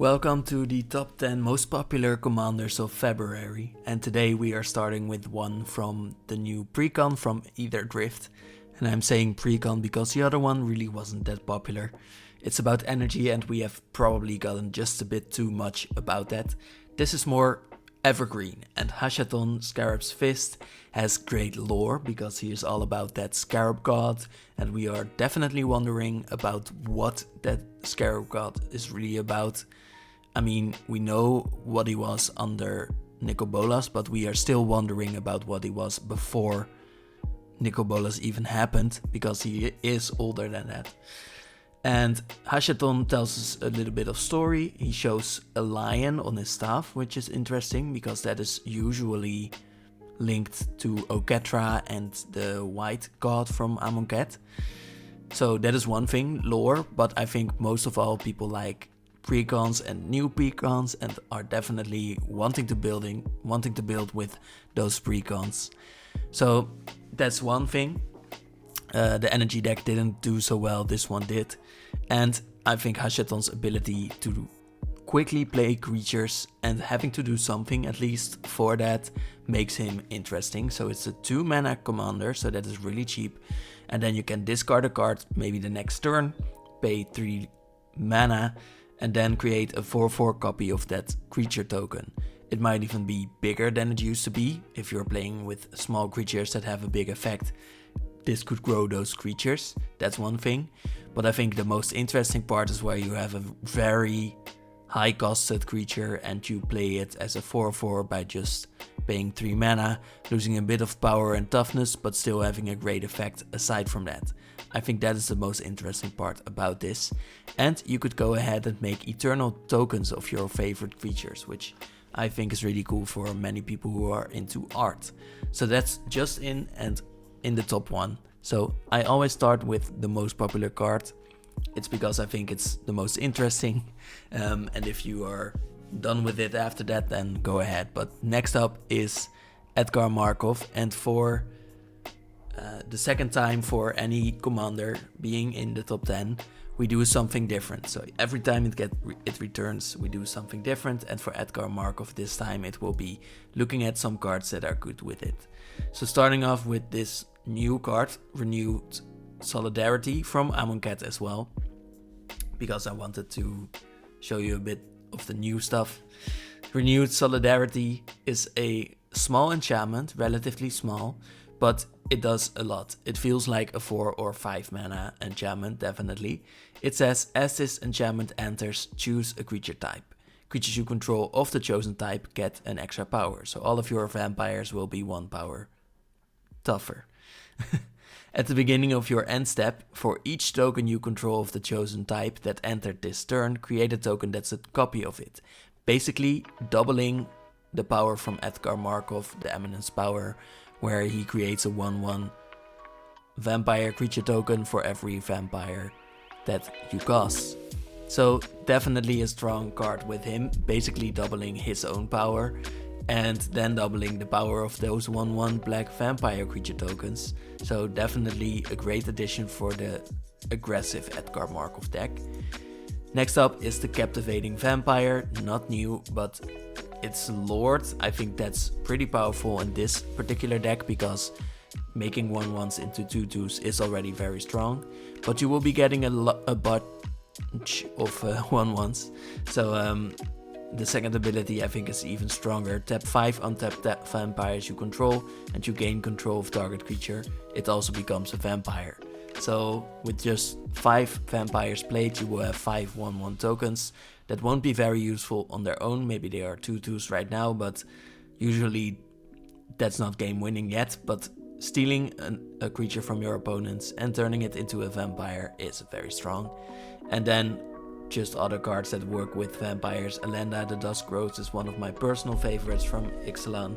Welcome to the top 10 most popular commanders of February, and today we are starting with one from the new precon from Either Drift. And I'm saying precon because the other one really wasn't that popular. It's about energy and we have probably gotten just a bit too much about that. This is more evergreen, and Hashaton, Scarab's Fist, has great lore because he is all about that Scarab god, and we are definitely wondering about what that Scarab god is really about. I mean, we know what he was under Nicobolas, but we are still wondering about what he was before Nicobolas even happened, because he is older than that. And Hashaton tells us a little bit of story. He shows a lion on his staff, which is interesting because that is usually linked to Oketra and the white god from Amonkhet. So that is one thing, lore, but I think most of all people like precons and new precons and are definitely wanting to build with those precons. So that's one thing. The energy deck didn't do so well, this one did. And I think Hashaton's ability to quickly play creatures and having to do something at least for that makes him interesting. So it's a 2 mana commander, so that is really cheap. And then you can discard a card maybe the next turn, pay 3 mana, and then create a 4/4 copy of that creature token. It might even be bigger than it used to be. If you're playing with small creatures that have a big effect, this could grow those creatures. That's one thing. But I think the most interesting part is where you have a very high costed creature and you play it as a 4/4 by just paying 3 mana, losing a bit of power and toughness, but still having a great effect aside from that. I think that is the most interesting part about this. And you could go ahead and make eternal tokens of your favorite creatures, which I think is really cool for many people who are into art. So that's just in the top one. So I always start with the most popular card. It's because I think it's the most interesting. And if you are done with it after that, then go ahead. But next up is Edgar Markov, and for the second time for any commander being in the top 10, we do something different. So every time it returns, we do something different. And for Edgar Markov this time, it will be looking at some cards that are good with it. So starting off with this new card, Renewed Solidarity from Amonkhet as well, because I wanted to show you a bit of the new stuff. Renewed Solidarity is a small enchantment, relatively small, but it does a lot. It feels like a 4 or 5 mana enchantment, definitely. It says, as this enchantment enters, choose a creature type. Creatures you control of the chosen type get an extra power, so all of your vampires will be 1 power tougher. At the beginning of your end step, for each token you control of the chosen type that entered this turn, create a token that's a copy of it. Basically doubling the power from Edgar Markov, the Eminence power, where he creates a 1/1 vampire creature token for every vampire that you cast. So definitely a strong card with him, basically doubling his own power and then doubling the power of those 1/1 black vampire creature tokens. So definitely a great addition for the aggressive Edgar Markov deck. Next up is the Captivating Vampire, not new, but it's Lord. I think that's pretty powerful in this particular deck because making 1/1s into 2/2s is already very strong, but you will be getting a bunch of 1/1s. So the second ability I think is even stronger. Tap 5 untap vampires you control and you gain control of target creature. It also becomes a vampire. So with just 5 vampires played, you will have 5 1/1 tokens that won't be very useful on their own. Maybe they are 2/2s right now, but usually that's not game winning yet. But stealing a creature from your opponents and turning it into a vampire is very strong. And then just other cards that work with vampires. Elenda, the Dusk Rose, is one of my personal favorites from Ixalan.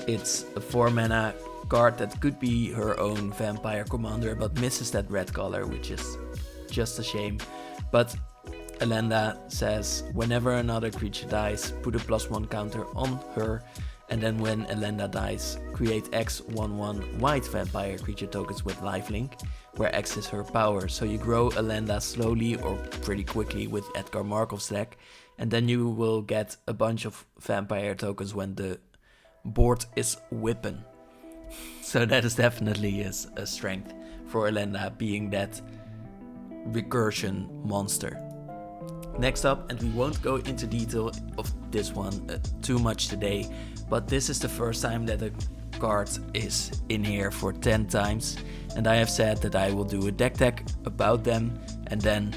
It's a 4 mana card that could be her own vampire commander, but misses that red color, which is just a shame. But Elenda says, whenever another creature dies, put a +1 counter on her, and then when Elenda dies, create X 1/1 white vampire creature tokens with lifelink. where X is her power. So you grow Elenda slowly or pretty quickly with Edgar Markov's deck, and then you will get a bunch of vampire tokens when the board is whipping. So that is definitely a strength for Elenda, being that recursion monster. Next up, and we won't go into detail of this one too much today, but this is the first time that a card is in here for 10 times, and I have said that I will do a deck tech about them and then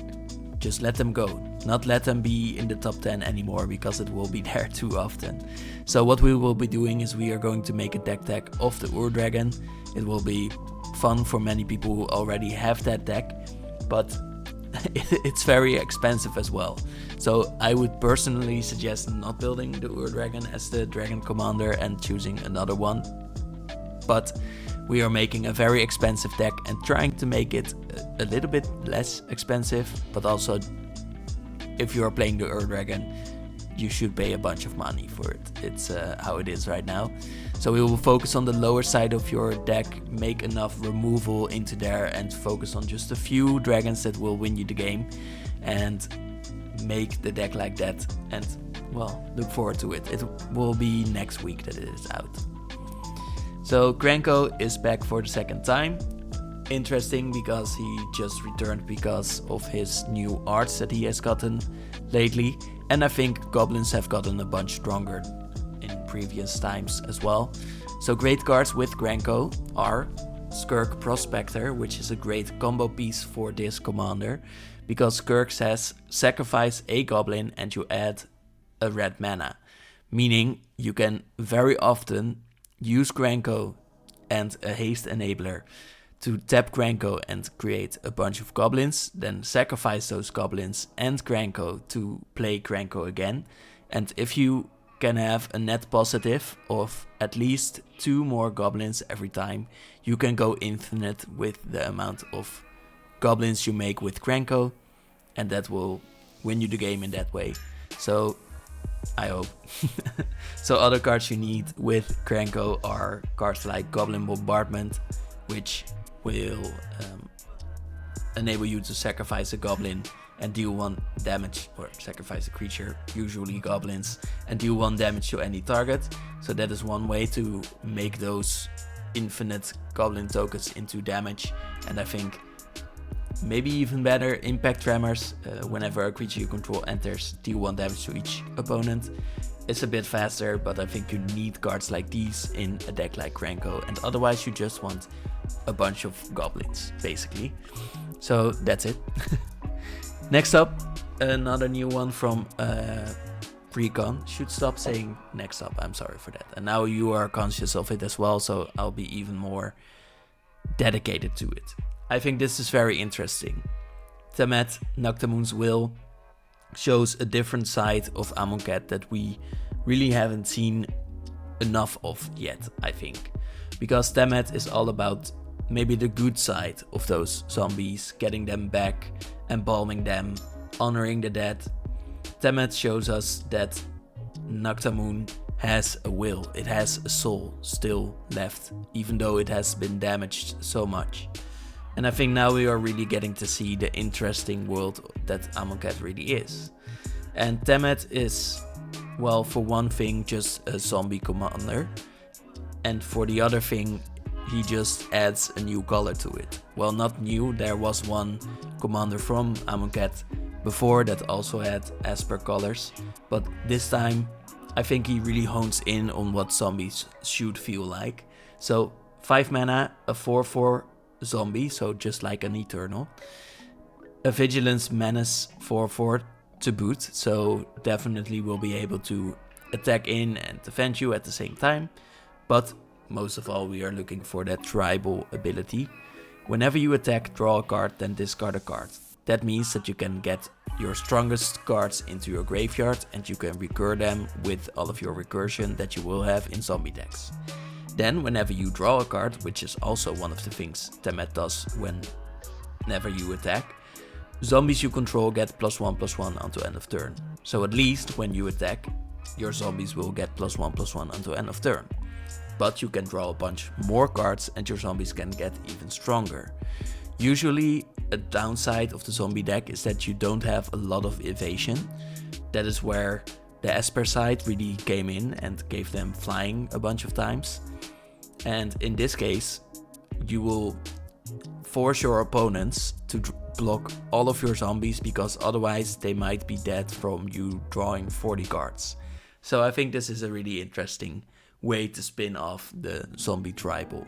just let them go. Not let them be in the top 10 anymore, because it will be there too often. So what we will be doing is we are going to make a deck tech of the Ur-Dragon. It will be fun for many people who already have that deck, but it's very expensive as well. So I would personally suggest not building the Ur-Dragon as the Dragon Commander and choosing another one. But we are making a very expensive deck and trying to make it a little bit less expensive, but also if you are playing the Ur-Dragon, you should pay a bunch of money for it. It's how it is right now. So we will focus on the lower side of your deck, make enough removal into there, and focus on just a few dragons that will win you the game, and make the deck like that. And well, look forward to it. It will be next week that it is out. So Krenko is back for the second time. Interesting, because he just returned because of his new arts that he has gotten lately, and I think goblins have gotten a bunch stronger in previous times as well. So great cards with Krenko are Scourge Prospector, which is a great combo piece for this commander, because Scourge says sacrifice a goblin and you add a red mana, meaning you can very often use Krenko and a haste enabler to tap Krenko and create a bunch of goblins, then sacrifice those goblins and Krenko to play Krenko again. And if you can have a net positive of at least 2 more goblins every time, you can go infinite with the amount of goblins you make with Krenko, and that will win you the game in that way. So I hope. So other cards you need with Krenko are cards like Goblin Bombardment, which will enable you to sacrifice a goblin and deal 1 damage, or sacrifice a creature, usually goblins, and deal 1 damage to any target. So that is one way to make those infinite goblin tokens into damage. And I think maybe even better, Impact Tremors. Whenever a creature you control enters, deal 1 damage to each opponent. It's a bit faster, but I think you need cards like these in a deck like Krenko, and otherwise you just want a bunch of goblins, basically. So that's it. Next up, another new one from Precon. Should stop saying next up, I'm sorry for that. And now you are conscious of it as well, so I'll be even more dedicated to it. I think this is very interesting. Temmet, Naktamun's Will, shows a different side of Amonkhet that we really haven't seen enough of yet, I think. Because Temmet is all about maybe the good side of those zombies, getting them back, embalming them, honoring the dead. Temmet shows us that Naktamun has a will, it has a soul still left, even though it has been damaged so much. And I think now we are really getting to see the interesting world that Amonkhet really is. And Temmet is, well, for one thing, just a zombie commander. And for the other thing, he just adds a new color to it. Well, not new, there was one commander from Amonkhet before that also had Esper colors. But this time, I think he really hones in on what zombies should feel like. So 5 mana, a 4/4 zombie, so just like an Eternal. A Vigilance Menace 4/4 to boot, so definitely will be able to attack in and defend you at the same time. But most of all, we are looking for that tribal ability. Whenever you attack, draw a card, then discard a card. That means that you can get your strongest cards into your graveyard and you can recur them with all of your recursion that you will have in zombie decks. Then whenever you draw a card, which is also one of the things Temmet does whenever you attack, zombies you control get +1/+1 until end of turn. So at least when you attack, your zombies will get +1/+1 until end of turn. But you can draw a bunch more cards and your zombies can get even stronger. Usually a downside of the zombie deck is that you don't have a lot of evasion. That is where the Esper side really came in and gave them flying a bunch of times. And in this case, you will force your opponents to block all of your zombies, because otherwise they might be dead from you drawing 40 cards. So I think this is a really interesting way to spin off the zombie tribal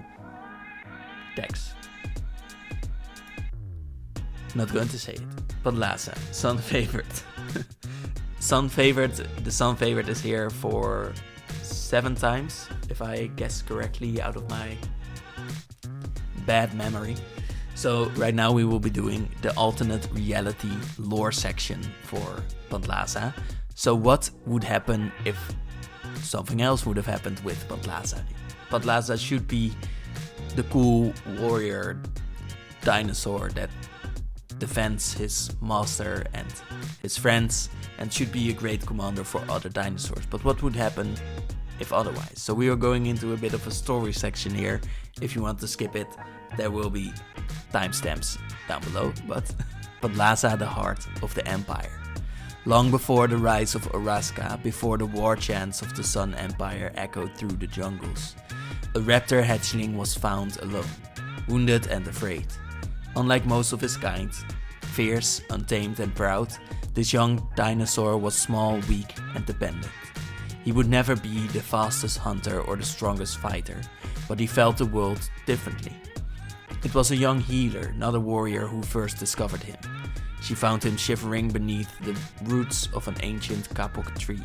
decks. Not going to say it. Pantlaza, Sun Favorite. Sun Favorite, the Sun Favorite is here for 7 times, if I guess correctly out of my bad memory. So right now we will be doing the alternate reality lore section for Pantlaza. So what would happen if something else would have happened with Pantlaza? Pantlaza should be the cool warrior dinosaur that defends his master and his friends, and should be a great commander for other dinosaurs. But what would happen if otherwise? So we are going into a bit of a story section here. If you want to skip it, there will be timestamps down below. But Pantlaza, the heart of the empire. Long before the rise of Atraxa, before the war chants of the Sun Empire echoed through the jungles, a raptor hatchling was found alone, wounded and afraid. Unlike most of his kind, fierce, untamed and proud, this young dinosaur was small, weak and dependent. He would never be the fastest hunter or the strongest fighter, but he felt the world differently. It was a young healer, not a warrior, who first discovered him. She found him shivering beneath the roots of an ancient kapok tree,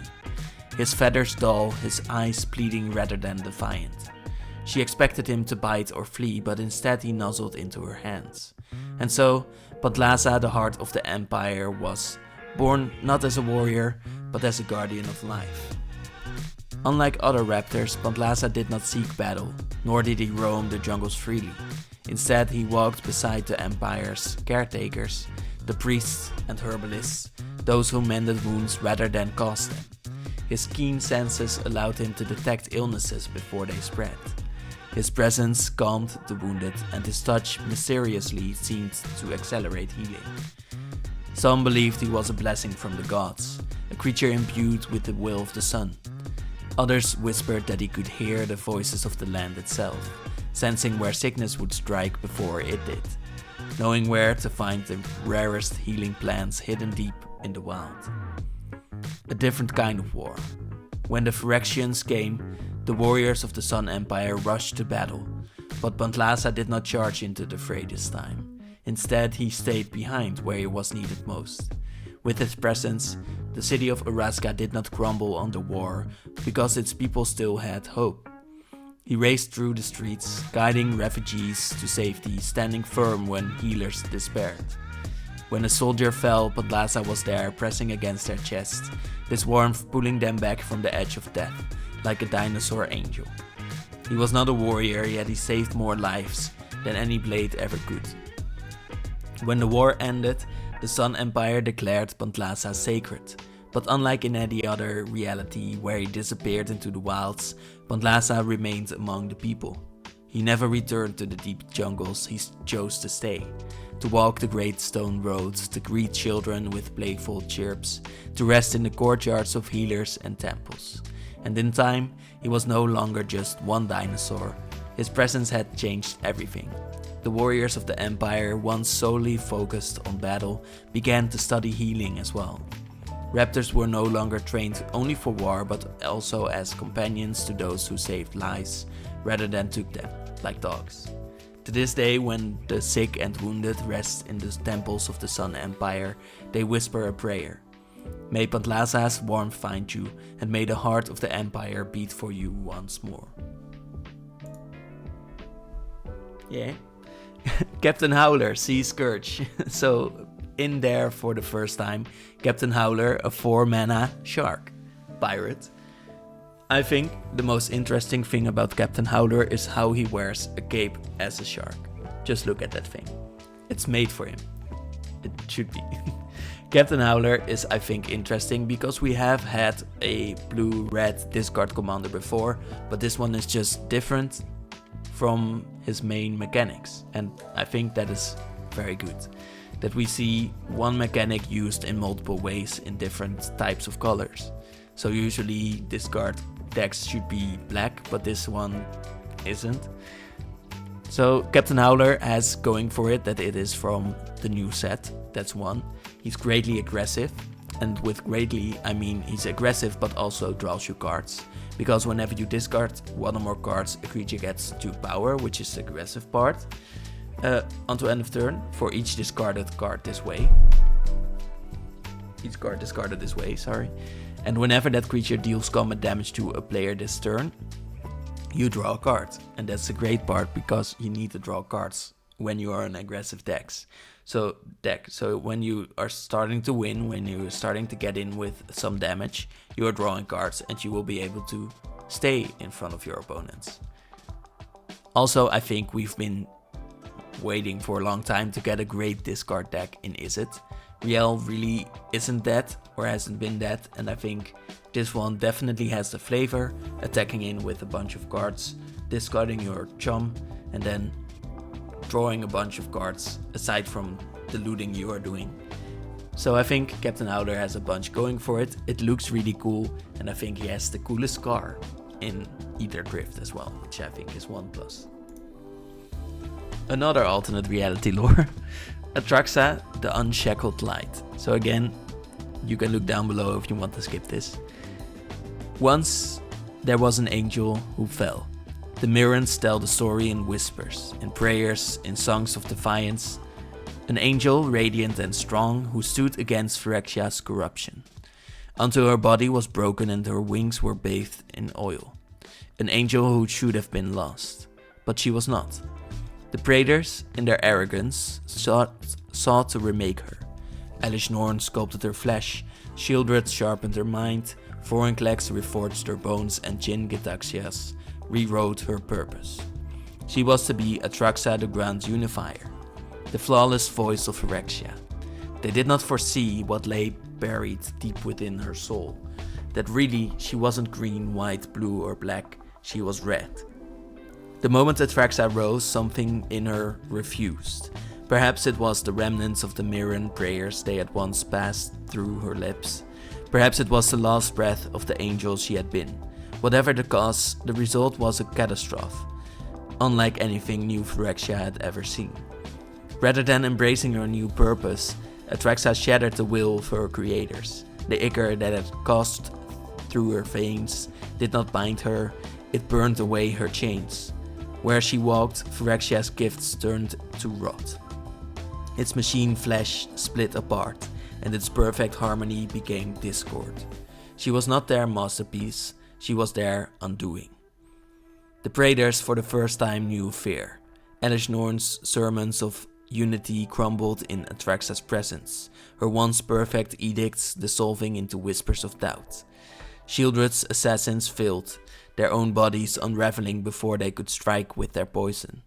his feathers dull, his eyes pleading rather than defiant. She expected him to bite or flee, but instead he nuzzled into her hands. And so, Pantlaza, the heart of the empire, was born not as a warrior, but as a guardian of life. Unlike other raptors, Pantlaza did not seek battle, nor did he roam the jungles freely. Instead, he walked beside the empire's caretakers, the priests and herbalists, those who mended wounds rather than caused them. His keen senses allowed him to detect illnesses before they spread. His presence calmed the wounded, and his touch mysteriously seemed to accelerate healing. Some believed he was a blessing from the gods, a creature imbued with the will of the sun. Others whispered that he could hear the voices of the land itself, sensing where sickness would strike before it did, knowing where to find the rarest healing plants hidden deep in the wild. A different kind of war. When the Phyrexians came, the warriors of the Sun Empire rushed to battle, but Pantlaza did not charge into the fray this time. Instead, he stayed behind where he was needed most. With his presence, the city of Atraxa did not crumble under war, because its people still had hope. He raced through the streets, guiding refugees to safety, standing firm when healers despaired. When a soldier fell, Pantlaza was there, pressing against their chest, his warmth pulling them back from the edge of death, like a dinosaur angel. He was not a warrior, yet he saved more lives than any blade ever could. When the war ended, the Sun Empire declared Pantlaza sacred, but unlike in any other reality where he disappeared into the wilds, Pantlaza remained among the people. He never returned to the deep jungles, he chose to stay, to walk the great stone roads, to greet children with playful chirps, to rest in the courtyards of healers and temples. And in time, he was no longer just one dinosaur. His presence had changed everything. The warriors of the Empire, once solely focused on battle, began to study healing as well. Raptors were no longer trained only for war, but also as companions to those who saved lives, rather than took them, like dogs. To this day, when the sick and wounded rest in the temples of the Sun Empire, they whisper a prayer. May Pantlaza's warmth find you, and may the heart of the Empire beat for you once more. Yeah. Captain Howler, Sea Scourge. So, in there for the first time, Captain Howler, a 4-mana shark pirate. I think the most interesting thing about Captain Howler is how he wears a cape as a shark. Just look at that thing. It's made for him. It should be. Captain Howler is, I think, interesting because we have had a blue-red discard commander before, but this one is just different from his main mechanics, and I think that is very good. That we see one mechanic used in multiple ways in different types of colors. So usually discard decks should be black, but this one isn't. So Captain Howler has going for it that it is from the new set, that's one. He's greatly aggressive, and with greatly I mean he's aggressive but also draws you cards. Because whenever you discard one or more cards, a creature gets 2 power, which is the aggressive part, until end of turn for each discarded card this way. Each card discarded this way, sorry. And whenever that creature deals combat damage to a player this turn, you draw a card. And that's a great part because you need to draw cards when you are in aggressive decks. So when you are starting to win, when you're starting to get in with some damage, you are drawing cards and you will be able to stay in front of your opponents. Also, I think we've been waiting for a long time to get a great discard deck in Izzet. Riel really isn't that, or hasn't been that, and I think this one definitely has the flavor, attacking in with a bunch of cards, discarding your chum, and then drawing a bunch of cards aside from the looting you are doing. So I think Captain Howler has a bunch going for it. It looks really cool, and I think he has the coolest car in Ether Drift as well, which I think is 1+. Another alternate reality lore. Atraxa, the Unshackled Light. So again, you can look down below if you want to skip this. Once there was an angel who fell. The Mirrans tell the story in whispers, in prayers, in songs of defiance. An angel, radiant and strong, who stood against Phyrexia's corruption, until her body was broken and her wings were bathed in oil. An angel who should have been lost, but she was not. The Praetors, in their arrogance, sought to remake her. Elish Norn sculpted her flesh, Shieldred sharpened her mind, Vorinclex reforged her bones, and Jin Gitaxias rewrote her purpose. She was to be Atraxa the Grand Unifier, the flawless voice of Phyrexia. They did not foresee what lay buried deep within her soul, that really she wasn't green, white, blue or black, she was red. The moment Atraxa rose, something in her refused. Perhaps it was the remnants of the Mirran prayers they had once passed through her lips. Perhaps it was the last breath of the angel she had been. Whatever the cause, the result was a catastrophe, unlike anything new Phyrexia had ever seen. Rather than embracing her new purpose, Atraxa shattered the will of her creators. The ichor that had coursed through her veins did not bind her, it burned away her chains. Where she walked, Phyrexia's gifts turned to rot. Its machine flesh split apart, and its perfect harmony became discord. She was not their masterpiece, she was their undoing. The Praetors for the first time knew fear. Elish Norn's sermons of unity crumbled in Atraxa's presence, her once perfect edicts dissolving into whispers of doubt. Shieldred's assassins failed, their own bodies unraveling before they could strike with their poison.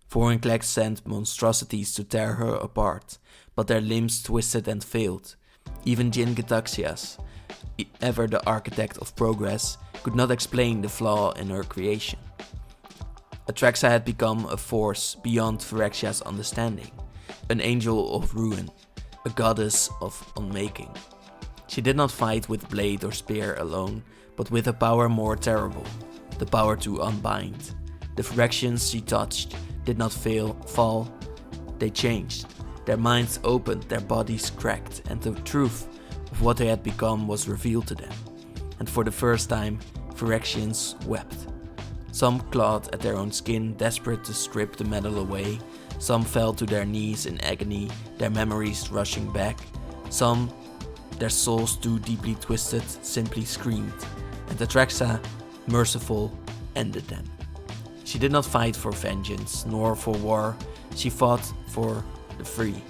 Vorinclex sent monstrosities to tear her apart, but their limbs twisted and failed. Even Jin Gitaxias, ever the architect of progress, could not explain the flaw in her creation. Atraxa had become a force beyond Phyrexia's understanding, an angel of ruin, a goddess of unmaking. She did not fight with blade or spear alone, but with a power more terrible, the power to unbind. The Phyrexians she touched did not fall, they changed. Their minds opened, their bodies cracked, and the truth of what they had become was revealed to them. And for the first time, Phyrexians wept. Some clawed at their own skin, desperate to strip the metal away. Some fell to their knees in agony, their memories rushing back. Some, their souls too deeply twisted, simply screamed. And Atraxa, merciful, ended them. She did not fight for vengeance, nor for war. She fought for the free.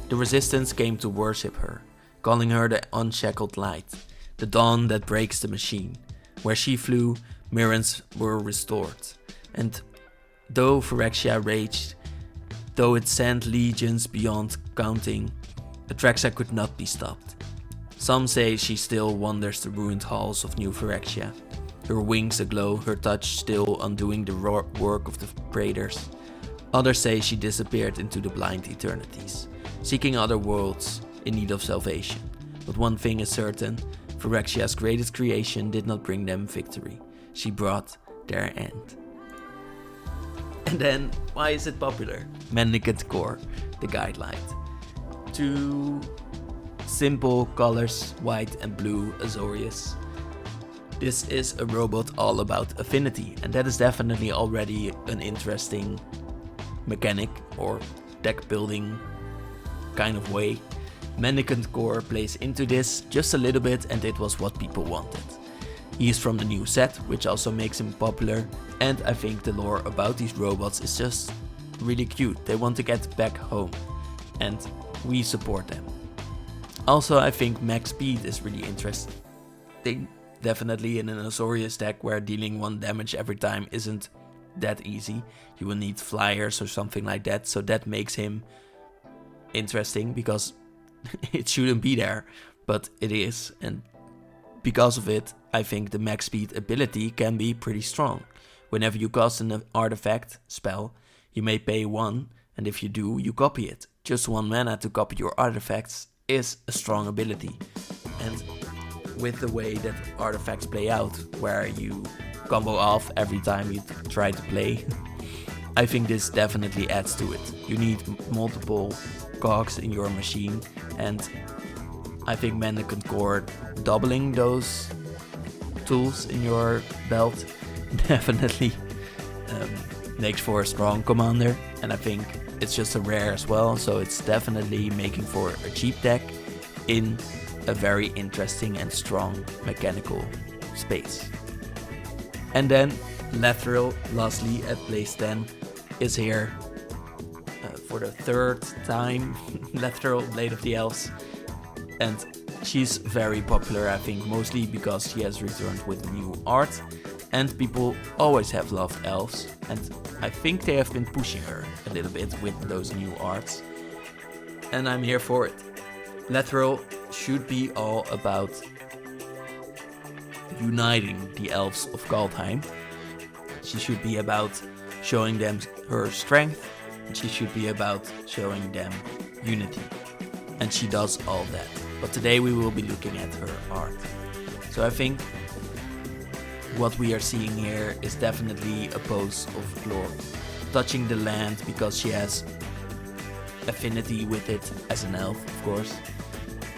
The resistance came to worship her, calling her the unshackled light, the dawn that breaks the machine. Where she flew, Mirrans were restored. And though Phyrexia raged, though it sent legions beyond counting, Atraxa could not be stopped. Some say she still wanders the ruined halls of New Phyrexia, her wings aglow, her touch still undoing the work of the Praetors. Others say she disappeared into the blind eternities, seeking other worlds in need of salvation. But one thing is certain, Phyrexia's greatest creation did not bring them victory. She brought their end. And then, why is it popular? Mendicant core, the Guidelight. 2 simple colors, white and blue Azorius. This is a robot all about affinity, and that is definitely already an interesting mechanic or deck building kind of way. Mendicant core plays into this just a little bit, and it was what people wanted. He is from the new set, which also makes him popular, and I think the lore about these robots is just really cute. They want to get back home, and we support them. Also, I think max speed is really interesting. Definitely in an Azorius deck where dealing 1 damage every time isn't that easy. You will need flyers or something like that, so that makes him interesting because it shouldn't be there, but it is, and because of it, I think the max speed ability can be pretty strong. Whenever you cast an artifact spell, you may pay 1, and if you do, you copy it. Just 1 mana to copy your artifacts is a strong ability. And with the way that artifacts play out, where you combo off every time you try to play, I think this definitely adds to it. You need multiple cogs in your machine, and I think Mendicant Core doubling those tools in your belt definitely makes for a strong commander, and I think it's just a rare as well, so it's definitely making for a cheap deck in a very interesting and strong mechanical space. And then Lathril, lastly at place 10, is here for the 3rd time. Lathril, Blade of the Elves, and she's very popular, I think, mostly because she has returned with new art, and people always have loved elves, and I think they have been pushing her a little bit with those new arts, and I'm here for it. Lathril should be all about uniting the elves of Kaldheim. She should be about showing them her strength, and she should be about showing them unity, and she does all that. But today we will be looking at her art. So I think what we are seeing here is definitely a pose of glory, touching the land because she has affinity with it as an elf, of course,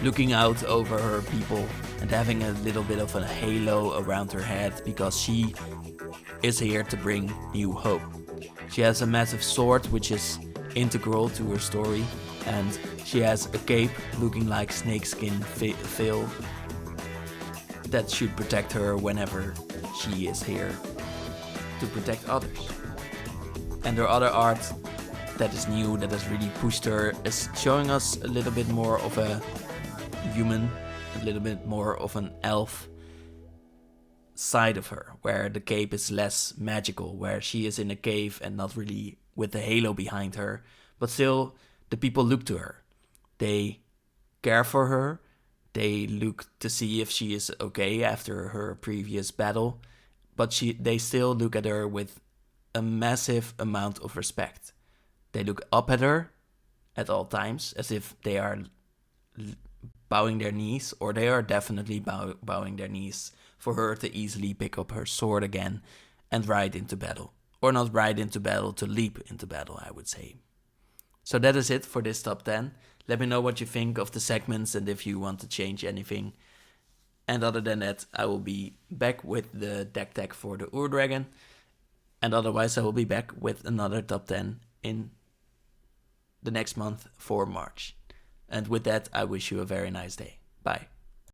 looking out over her people and having a little bit of a halo around her head because she is here to bring new hope. She has a massive sword which is integral to her story, and she has a cape looking like snakeskin veil that should protect her whenever she is here to protect others. And her other art that is new, that has really pushed her, is showing us a little bit more of a human, a little bit more of an elf side of her, where the cape is less magical, where she is in a cave and not really with the halo behind her, but still the people look to her. They care for her. They look to see if she is okay after her previous battle, but they still look at her with a massive amount of respect. They look up at her at all times as if they are bowing their knees, or they are definitely bowing their knees for her to easily pick up her sword again and ride into battle. Or not ride into battle, to leap into battle, I would say. So that is it for this top 10. Let me know what you think of the segments and if you want to change anything. And other than that, I will be back with the deck tag for the Ur-Dragon. And otherwise, I will be back with another top 10 in the next month for March. And with that, I wish you a very nice day. Bye.